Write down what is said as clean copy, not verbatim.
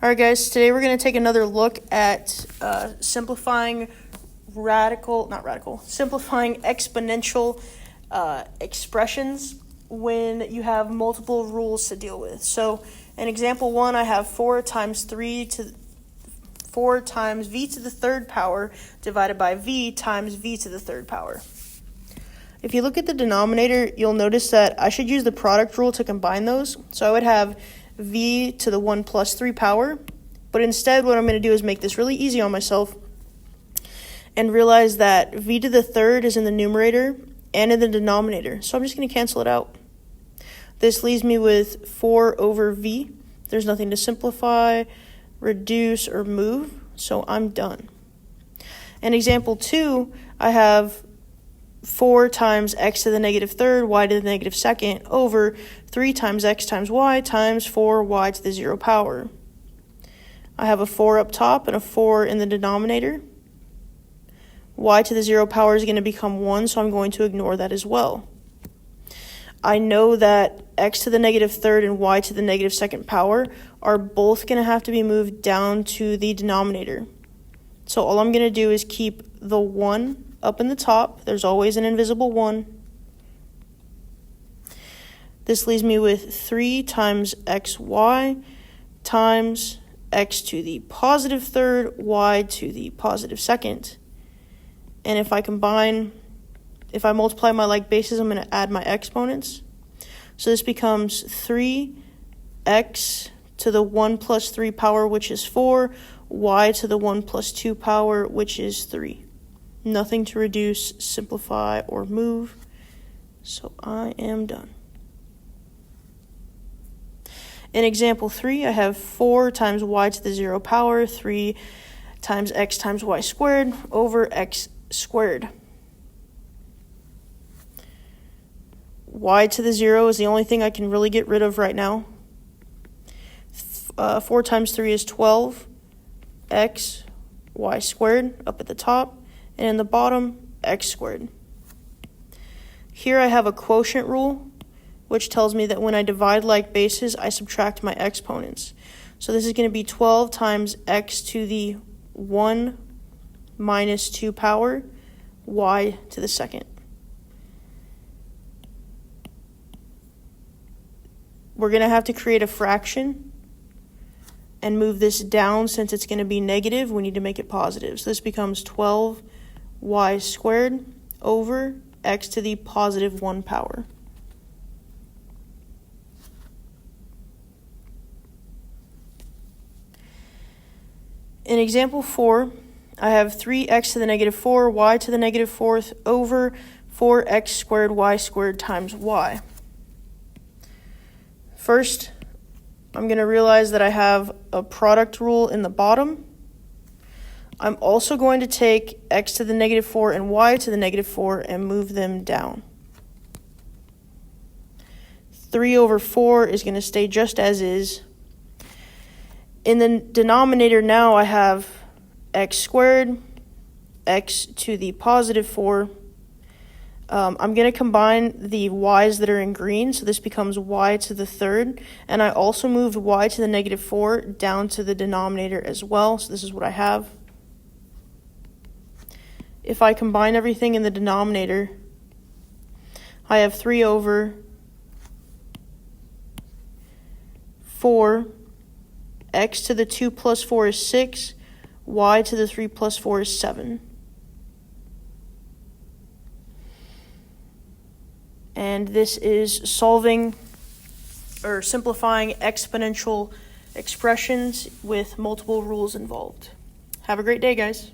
All right, guys, today we're going to take another look at simplifying exponential expressions when you have multiple rules to deal with. So in example 1, I have 4 times v to the third power divided by v times v to the third power. If you look at the denominator, you'll notice that I should use the product rule to combine those. So I would have v to the 1 plus 3 power, but instead what I'm going to do is make this really easy on myself and realize that v to the third is in the numerator and in the denominator. So I'm just going to cancel it out. This leaves me with 4 over v. There's nothing to simplify, reduce, or move, so I'm done. In example 2, I have 4 times x to the negative third, y to the negative second, over 3 times x times y times 4y to the 0 power. I have a 4 up top and a 4 in the denominator. Y to the 0 power is going to become 1, so I'm going to ignore that as well. I know that x to the negative third and y to the negative second power are both going to have to be moved down to the denominator. So all I'm going to do is keep the 1 up in the top. There's always an invisible 1. This leaves me with 3 times xy times x to the positive third, y to the positive second. And if I multiply my like bases, I'm going to add my exponents. So this becomes 3x to the 1 plus 3 power, which is 4, y to the 1 plus 2 power, which is 3. Nothing to reduce, simplify, or move. So I am done. In example 3, I have 4 times y to the 0 power, 3 times x times y squared over x squared. Y to the 0 is the only thing I can really get rid of right now. 4 times 3 is 12, x, y squared up at the top, and in the bottom, x squared. Here I have a quotient rule, which tells me that when I divide like bases, I subtract my exponents. So this is going to be 12 times x to the 1 minus 2 power, y to the second. We're going to have to create a fraction and move this down. Since it's going to be negative, we need to make it positive. So this becomes 12y squared over x to the positive 1 power. In example 4, I have 3x to the negative 4, y to the negative 4th over 4x squared y squared times y. First, I'm going to realize that I have a product rule in the bottom. I'm also going to take x to the negative 4 and y to the negative 4 and move them down. 3 over 4 is going to stay just as is. In the denominator now, I have x squared, x to the positive 4. I'm going to combine the y's that are in green, so this becomes y to the third. And I also moved y to the negative 4 down to the denominator as well, so this is what I have. If I combine everything in the denominator, I have 3 over 4, x to the 2 plus 4 is 6, y to the 3 plus 4 is 7. And this is simplifying exponential expressions with multiple rules involved. Have a great day, guys.